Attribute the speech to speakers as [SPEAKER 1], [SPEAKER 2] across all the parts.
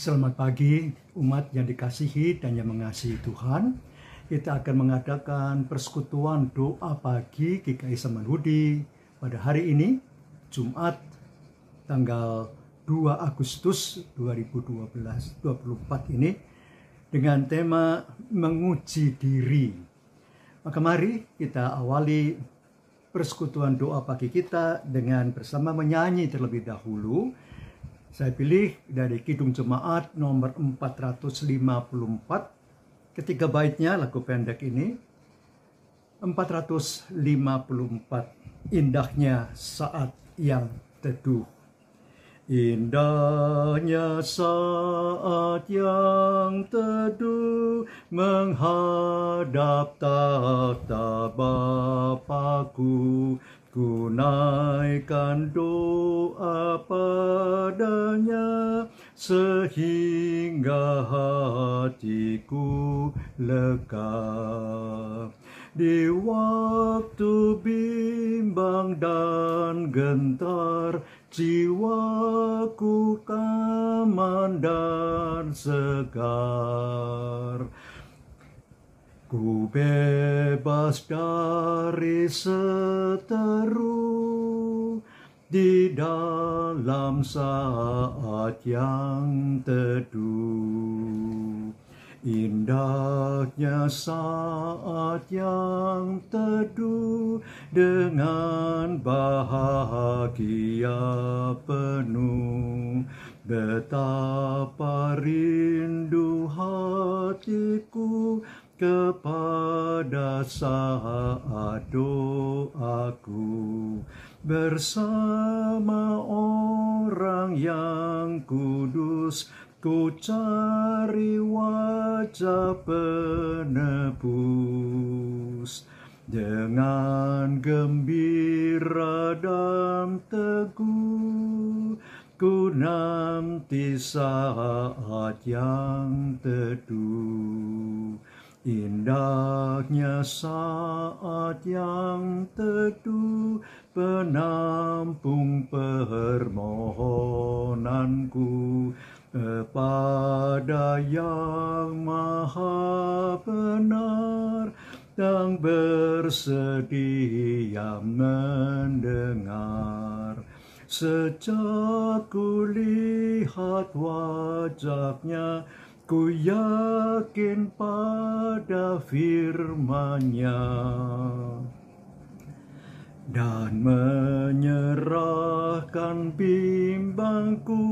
[SPEAKER 1] Selamat pagi umat yang dikasihi dan yang mengasihi Tuhan. Kita akan mengadakan persekutuan doa pagi GKI Samanhudi pada hari ini, Jumat tanggal 2 Agustus 2024 ini dengan tema menguji diri. Maka mari kita awali persekutuan doa pagi kita dengan bersama menyanyi terlebih dahulu. Saya pilih dari Kidung Jemaat nomor 454. Ketiga baitnya lagu pendek ini. 454. Indahnya saat yang teduh. Indahnya saat yang teduh menghadap tahta Bapa-Ku. Ku naikkan doa padanya sehingga hatiku lega. Di waktu bimbang dan gentar, jiwaku aman dan segar. Ku bebas dari seteru di dalam saat yang teduh. Indahnya saat yang teduh dengan bahagia penuh. Betapa rindu hatiku kepada saat doaku bersama orang yang kudus. Ku cari wajah penebus dengan gembira dan teguh. Ku nanti saat yang teduh. Indahnya saat yang teduh penampung permohonanku kepada Yang Maha Benar yang bersedia mendengar. Sejak ku lihat wajahnya, ku yakin pada firman-Nya dan menyerahkan bimbangku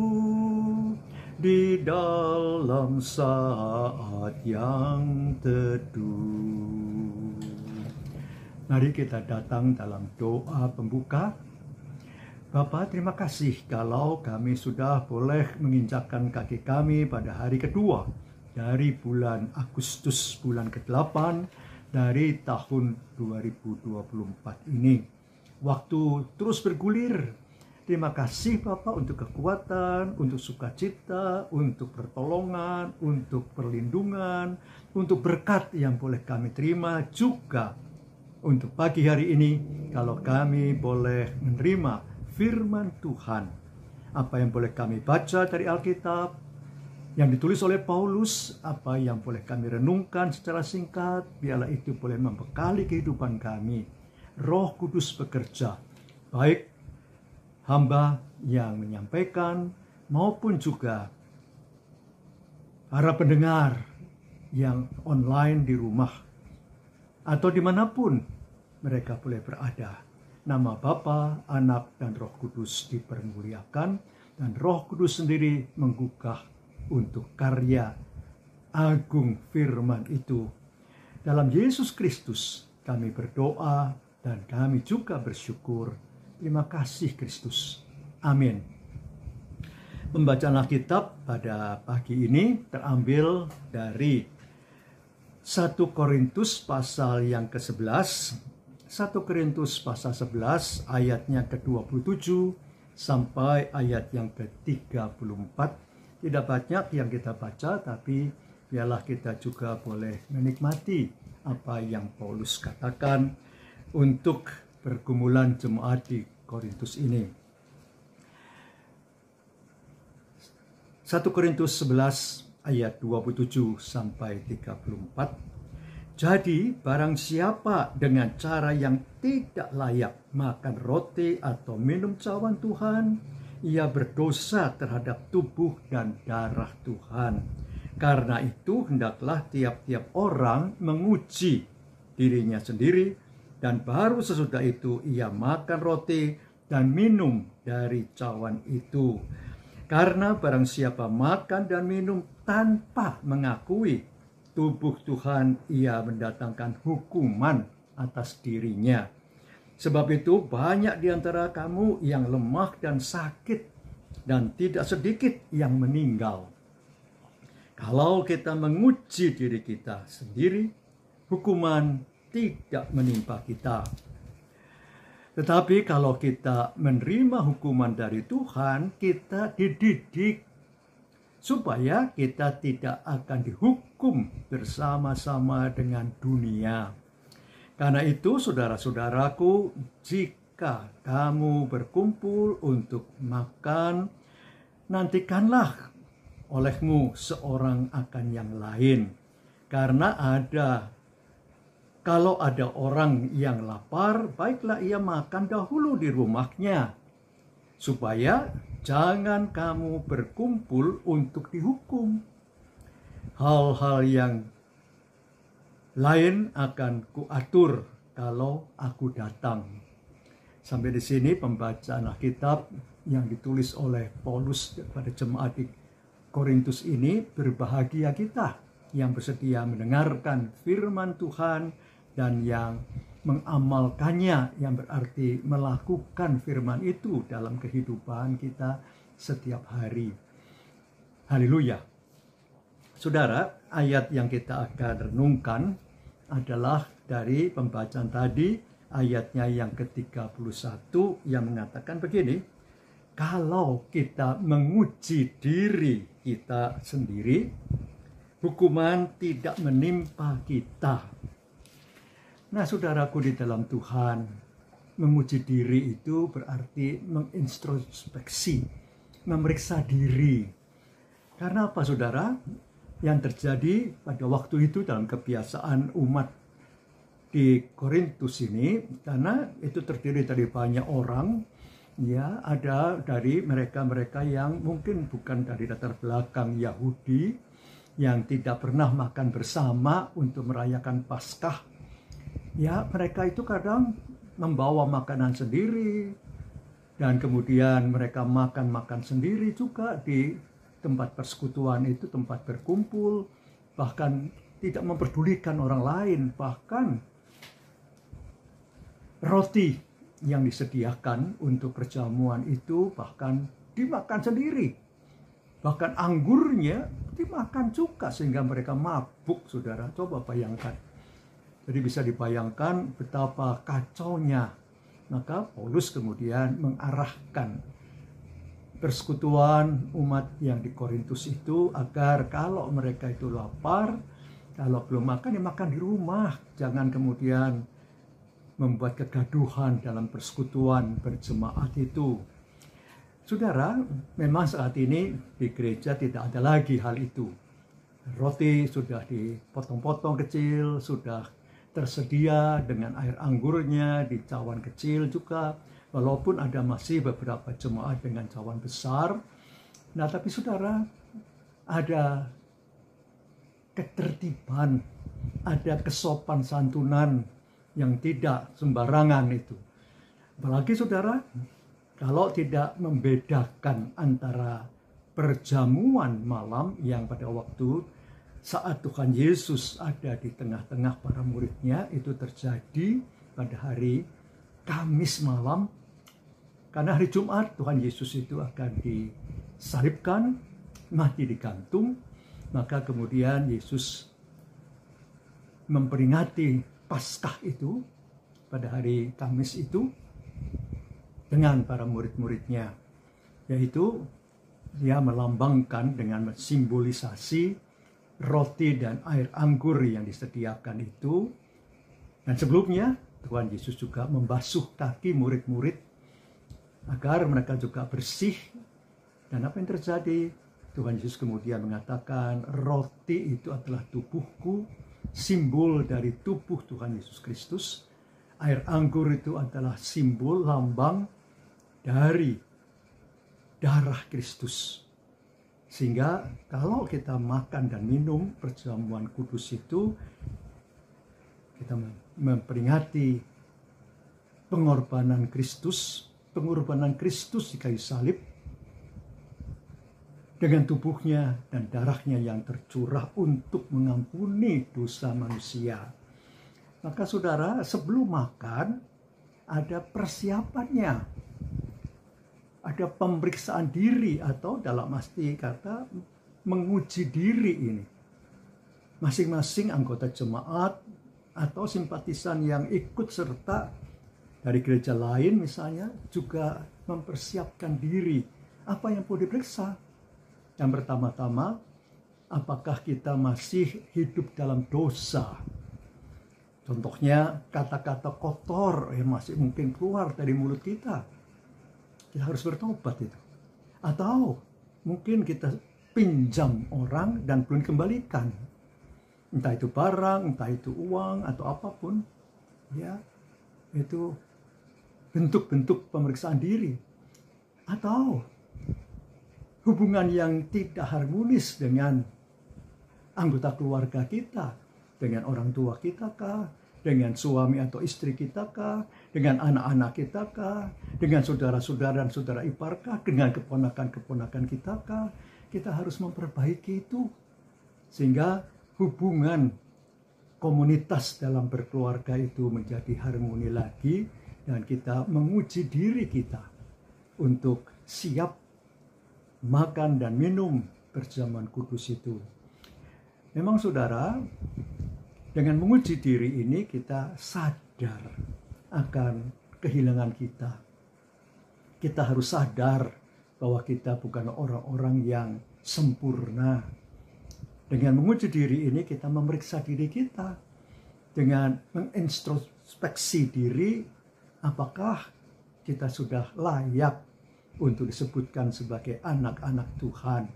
[SPEAKER 1] di dalam saat yang teduh. Mari kita datang dalam doa pembuka. Bapa, terima kasih kalau kami sudah boleh menginjakkan kaki kami pada hari kedua dari bulan Agustus, bulan ke-8 dari tahun 2024 ini. Waktu terus bergulir. Terima kasih Bapak untuk kekuatan, untuk sukacita, untuk pertolongan, untuk perlindungan, untuk berkat yang boleh kami terima juga untuk pagi hari ini kalau kami boleh menerima firman Tuhan. Apa yang boleh kami baca dari Alkitab yang ditulis oleh Paulus, apa yang boleh kami renungkan secara singkat, biarlah itu boleh membekali kehidupan kami. Roh Kudus bekerja, baik hamba yang menyampaikan maupun juga para pendengar yang online di rumah atau dimanapun mereka boleh berada. Nama Bapa, Anak, dan Roh Kudus dipermuliakan, dan Roh Kudus sendiri menggugah untuk karya agung firman itu. Dalam Yesus Kristus kami berdoa dan kami juga bersyukur. Terima kasih Kristus. Amin. Pembacaan Alkitab pada pagi ini terambil dari 1 Korintus pasal yang ke-11. 1 Korintus pasal 11 ayatnya ke-27 sampai ayat yang ke-34. Tidak banyak yang kita baca, tapi biarlah kita juga boleh menikmati apa yang Paulus katakan untuk pergumulan jemaat di Korintus ini. 1 1 Korintus 11 ayat 27 sampai 34. Jadi barang siapa dengan cara yang tidak layak makan roti atau minum cawan Tuhan, ia berdosa terhadap tubuh dan darah Tuhan. Karena itu hendaklah tiap-tiap orang menguji dirinya sendiri, dan baru sesudah itu ia makan roti dan minum dari cawan itu. Karena barang siapa makan dan minum tanpa mengakui tubuh Tuhan, ia mendatangkan hukuman atas dirinya. Sebab itu banyak di antara kamu yang lemah dan sakit, dan tidak sedikit yang meninggal. Kalau kita menguji diri kita sendiri, hukuman tidak menimpa kita. Tetapi kalau kita menerima hukuman dari Tuhan, kita dididik supaya kita tidak akan dihukum bersama-sama dengan dunia. Karena itu, saudara-saudaraku, jika kamu berkumpul untuk makan, nantikanlah olehmu seorang akan yang lain. Karena kalau ada orang yang lapar, baiklah ia makan dahulu di rumahnya, supaya jangan kamu berkumpul untuk dihukum. Hal-hal yang lain akan kuatur kalau aku datang. Sampai di sini pembacaan Alkitab yang ditulis oleh Paulus pada jemaat di Korintus ini. Berbahagia kita yang bersedia mendengarkan firman Tuhan dan yang mengamalkannya, yang berarti melakukan firman itu dalam kehidupan kita setiap hari. Haleluya. Saudara, ayat yang kita akan renungkan adalah dari pembacaan tadi, ayatnya yang ke-31 yang mengatakan begini: kalau kita menguji diri kita sendiri, hukuman tidak menimpa kita. Nah, saudaraku di dalam Tuhan, menguji diri itu berarti mengintrospeksi, memeriksa diri. Karena apa, saudara? Yang terjadi pada waktu itu dalam kebiasaan umat di Korintus ini, karena itu terdiri dari banyak orang, ya, ada dari mereka-mereka yang mungkin bukan dari latar belakang Yahudi, yang tidak pernah makan bersama untuk merayakan Paskah. Ya, mereka itu kadang membawa makanan sendiri, dan kemudian mereka makan sendiri juga di tempat persekutuan itu, tempat berkumpul, bahkan tidak memperdulikan orang lain. Bahkan roti yang disediakan untuk perjamuan itu bahkan dimakan sendiri. Bahkan anggurnya dimakan juga sehingga mereka mabuk, saudara. Coba bayangkan. Jadi bisa dibayangkan betapa kacaunya. Maka Paulus kemudian mengarahkan persekutuan umat yang di Korintus itu agar kalau mereka itu lapar, kalau belum makan ya makan di rumah. Jangan kemudian membuat kegaduhan dalam persekutuan berjemaat itu. Saudara, memang saat ini di gereja tidak ada lagi hal itu. Roti sudah dipotong-potong kecil, sudah tersedia dengan air anggurnya di cawan kecil juga. Walaupun ada masih beberapa jemaat dengan cawan besar. Nah, tapi saudara, ada ketertiban, ada kesopan santunan yang tidak sembarangan itu. Apalagi saudara, kalau tidak membedakan antara perjamuan malam yang pada waktu saat Tuhan Yesus ada di tengah-tengah para muridnya, itu terjadi pada hari Kamis malam. Karena hari Jumat Tuhan Yesus itu akan disalibkan, mati digantung. Maka kemudian Yesus memperingati Paskah itu pada hari Kamis itu dengan para murid-muridnya. Yaitu dia melambangkan dengan simbolisasi roti dan air anggur yang disediakan itu. Dan sebelumnya Tuhan Yesus juga membasuh kaki murid-murid agar mereka juga bersih. Dan apa yang terjadi? Tuhan Yesus kemudian mengatakan, roti itu adalah tubuhku, simbol dari tubuh Tuhan Yesus Kristus. Air anggur itu adalah simbol lambang dari darah Kristus. Sehingga kalau kita makan dan minum perjamuan kudus itu, kita memperingati pengorbanan Kristus di kayu salib, dengan tubuhnya dan darahnya yang tercurah untuk mengampuni dosa manusia. Maka saudara, sebelum makan ada persiapannya. Ada pemeriksaan diri, atau dalam arti kata menguji diri ini. Masing-masing anggota jemaat atau simpatisan yang ikut serta dari gereja lain misalnya juga mempersiapkan diri. Apa yang perlu diperiksa? Yang pertama-tama, apakah kita masih hidup dalam dosa? Contohnya kata-kata kotor yang masih mungkin keluar dari mulut kita. Kita harus bertobat itu. Atau mungkin kita pinjam orang dan belum kembalikan. Entah itu barang, entah itu uang atau apapun. Ya, itu bentuk-bentuk pemeriksaan diri. Atau hubungan yang tidak harmonis dengan anggota keluarga kita, dengan orang tua kita kah, dengan suami atau istri kita kah, dengan anak-anak kita kah, dengan saudara-saudara dan saudara ipar kah, dengan keponakan-keponakan kita kah. Kita harus memperbaiki itu sehingga hubungan komunitas dalam berkeluarga itu menjadi harmoni lagi, dan kita menguji diri kita untuk siap makan dan minum perjamuan kudus itu. Memang saudara, dengan menguji diri ini kita sadar akan kehilangan kita. Kita harus sadar bahwa kita bukan orang-orang yang sempurna. Dengan menguji diri ini kita memeriksa diri kita. Dengan mengintrospeksi diri, apakah kita sudah layak untuk disebutkan sebagai anak-anak Tuhan?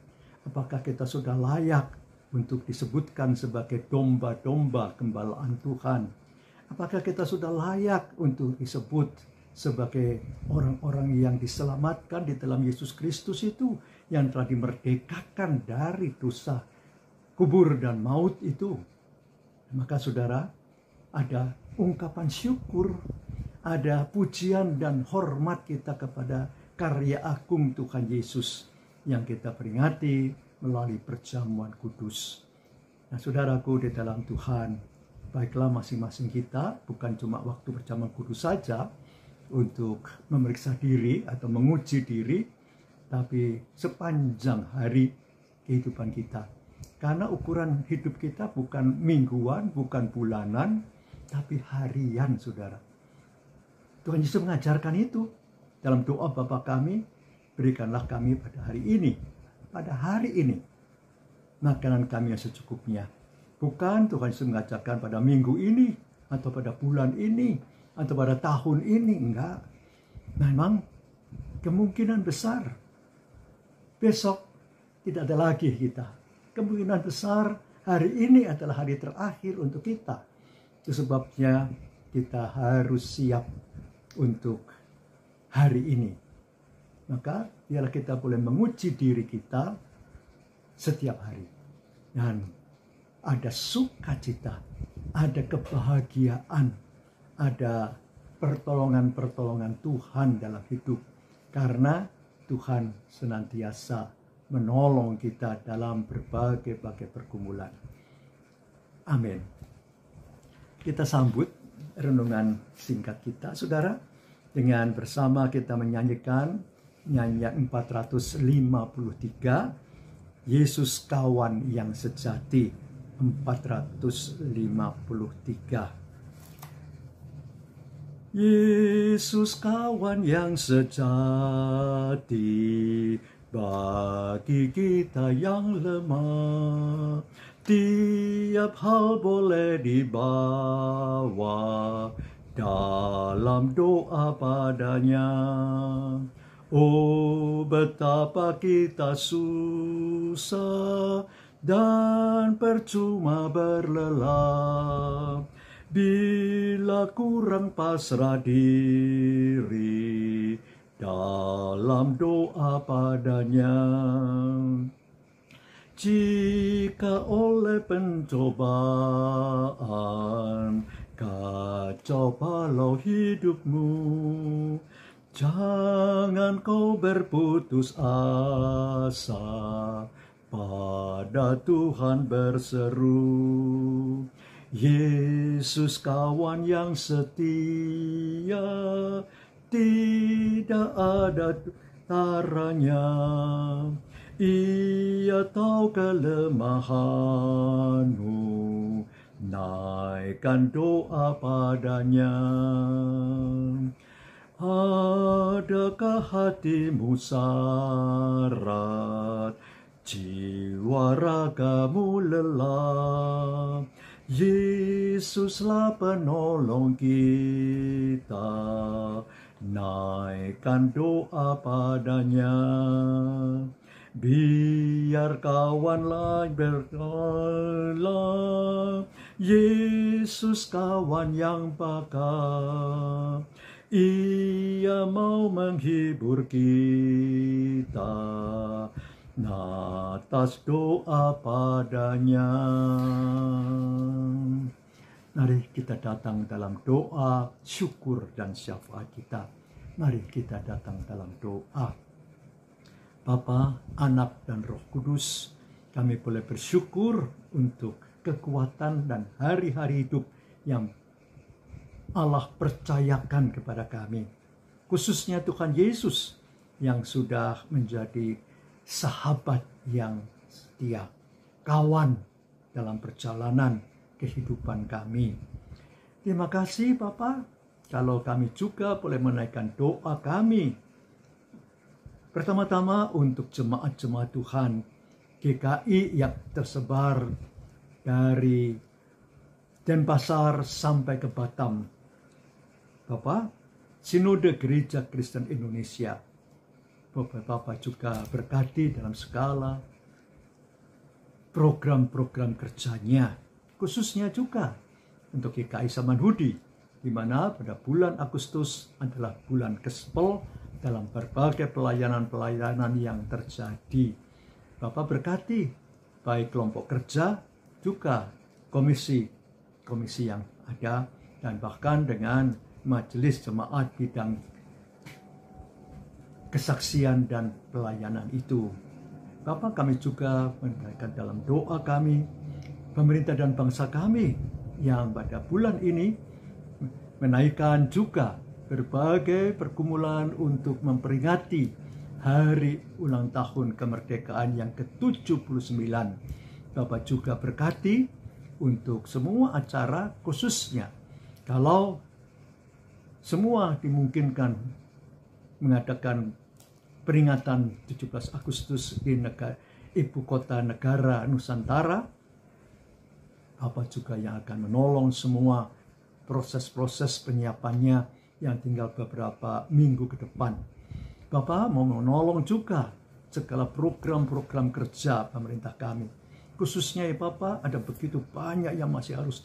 [SPEAKER 1] Apakah kita sudah layak untuk disebutkan sebagai domba-domba gembalaan Tuhan? Apakah kita sudah layak untuk disebut sebagai orang-orang yang diselamatkan di dalam Yesus Kristus itu, yang telah dimerdekakan dari dosa kubur dan maut itu? Maka saudara, ada ungkapan syukur, ada pujian dan hormat kita kepada karya agung Tuhan Yesus yang kita peringati melalui perjamuan kudus. Nah saudaraku di dalam Tuhan, baiklah masing-masing kita bukan cuma waktu perjamuan kudus saja untuk memeriksa diri atau menguji diri, tapi sepanjang hari kehidupan kita. Karena ukuran hidup kita bukan mingguan, bukan bulanan, tapi harian saudara. Tuhan Yesus mengajarkan itu. Dalam doa Bapa kami, berikanlah kami pada hari ini, makanan kami yang secukupnya. Bukan Tuhan Yesus mengajarkan pada minggu ini, atau pada bulan ini, atau pada tahun ini, enggak. Memang kemungkinan besar besok tidak ada lagi kita. Kemungkinan besar hari ini adalah hari terakhir untuk kita. Itu sebabnya kita harus siap untuk hari ini. Maka biarlah kita boleh menguji diri kita setiap hari. Dan ada sukacita, ada kebahagiaan, ada pertolongan-pertolongan Tuhan dalam hidup. Karena Tuhan senantiasa menolong kita dalam berbagai-bagai pergumulan. Amin. Kita sambut renungan singkat kita, saudara, dengan bersama kita menyanyikan nyanyian 453, Yesus kawan yang sejati, 453. Yesus kawan yang sejati, bagi kita yang lemah, tiap hal boleh dibawa dalam doa padanya. Oh, betapa kita susah dan percuma berlelah bila kurang pasrah diri dalam doa padanya. Jika oleh pencobaan kacau balau hidupmu, jangan kau berputus asa, pada Tuhan berseru. Yesus kawan yang setia, tidak ada taranya. Ia tahu kelemahanmu, naikkan doa padanya. Adakah hatimu syarat, jiwa ragamu lelah? Yesuslah penolong kita, naikkan doa padanya. Biar kawan lain berkalah, Yesus kawan yang pakar. Ia mau menghibur kita, atas doa padanya. Mari kita datang dalam doa syukur dan syafaat kita. Mari kita datang dalam doa. Bapa, Anak, dan Roh Kudus, kami boleh bersyukur untuk kekuatan dan hari-hari hidup yang Allah percayakan kepada kami. Khususnya Tuhan Yesus yang sudah menjadi sahabat yang setia, kawan dalam perjalanan kehidupan kami. Terima kasih Bapa, kalau kami juga boleh menaikkan doa kami. Pertama-tama untuk jemaat-jemaat Tuhan GKI yang tersebar dari Denpasar sampai ke Batam. Bapak, Sinode Gereja Kristen Indonesia, Bapak juga berkati dalam segala program-program kerjanya, khususnya juga untuk GKI Samanhudi, di mana pada bulan Agustus adalah bulan Gospel dalam berbagai pelayanan-pelayanan yang terjadi. Bapak berkati baik kelompok kerja, juga komisi yang ada, dan bahkan dengan majelis jemaat bidang kesaksian dan pelayanan itu. Bapak, kami juga menaikkan dalam doa kami, pemerintah dan bangsa kami yang pada bulan ini menaikkan juga berbagai pergumulan untuk memperingati hari ulang tahun kemerdekaan yang ke-79. Bapak juga berkati untuk semua acara, khususnya kalau semua dimungkinkan mengadakan peringatan 17 Agustus di ibu kota negara Nusantara. Bapak juga yang akan menolong semua proses-proses penyiapannya yang tinggal beberapa minggu ke depan. Bapak mau menolong juga segala program-program kerja pemerintah kami. Khususnya ya Bapak, ada begitu banyak yang masih harus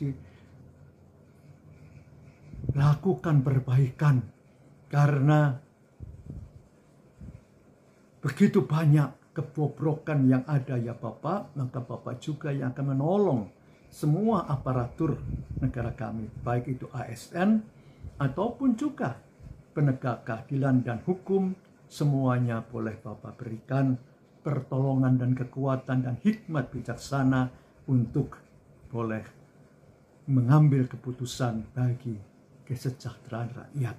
[SPEAKER 1] dilakukan perbaikan. Karena begitu banyak kebobrokan yang ada ya Bapak, maka Bapak juga yang akan menolong semua aparatur negara kami, baik itu ASN ataupun juga penegak keadilan dan hukum, semuanya boleh Bapak berikan pertolongan dan kekuatan dan hikmat bijaksana untuk boleh mengambil keputusan bagi kesejahteraan rakyat.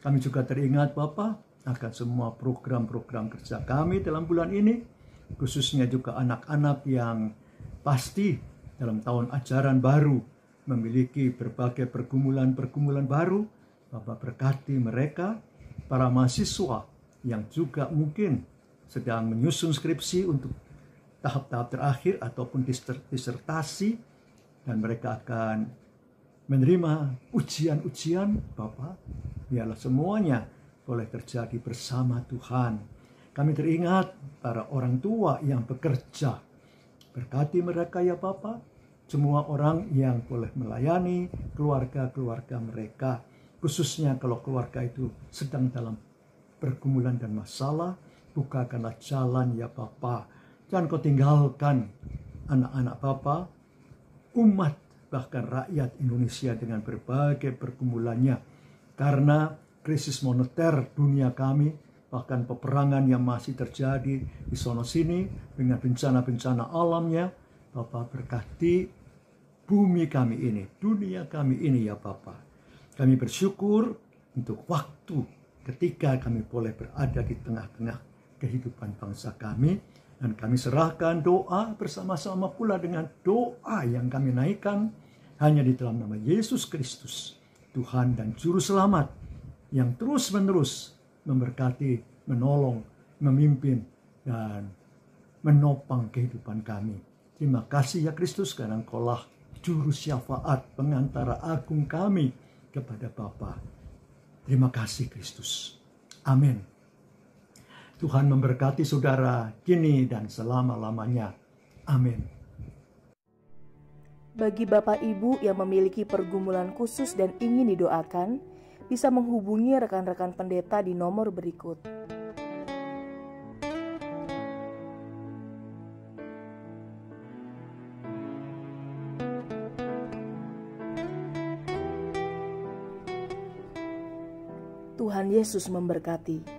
[SPEAKER 1] Kami juga teringat Bapak akan semua program-program kerja kami dalam bulan ini, khususnya juga anak-anak yang pasti dalam tahun ajaran baru memiliki berbagai pergumulan-pergumulan baru. Bapak berkati mereka, para mahasiswa yang juga mungkin sedang menyusun skripsi untuk tahap-tahap terakhir ataupun disertasi, dan mereka akan menerima ujian-ujian. Bapak, biarlah semuanya boleh terjadi bersama Tuhan. Kami teringat para orang tua yang bekerja. Berkati mereka ya Bapa, semua orang yang boleh melayani keluarga-keluarga mereka. Khususnya kalau keluarga itu sedang dalam pergumulan dan masalah, bukakanlah jalan ya Bapa. Jangan kau tinggalkan anak-anak Bapa, umat, bahkan rakyat Indonesia dengan berbagai pergumulannya. Karena krisis moneter dunia kami, bahkan peperangan yang masih terjadi di sono sini dengan bencana-bencana alamnya. Bapa, berkati bumi kami ini, dunia kami ini ya Bapa. Kami bersyukur untuk waktu ketika kami boleh berada di tengah-tengah kehidupan bangsa kami. Dan kami serahkan doa bersama-sama pula dengan doa yang kami naikkan hanya di dalam nama Yesus Kristus, Tuhan dan Juru Selamat, yang terus-menerus memberkati, menolong, memimpin, dan menopang kehidupan kami. Terima kasih ya Kristus, karena Engkaulah Juru Syafaat, pengantara agung kami kepada Bapa. Terima kasih Kristus. Amin. Tuhan memberkati saudara kini dan selama-lamanya. Amin.
[SPEAKER 2] Bagi Bapak Ibu yang memiliki pergumulan khusus dan ingin didoakan, bisa menghubungi rekan-rekan pendeta di nomor berikut. Tuhan Yesus memberkati.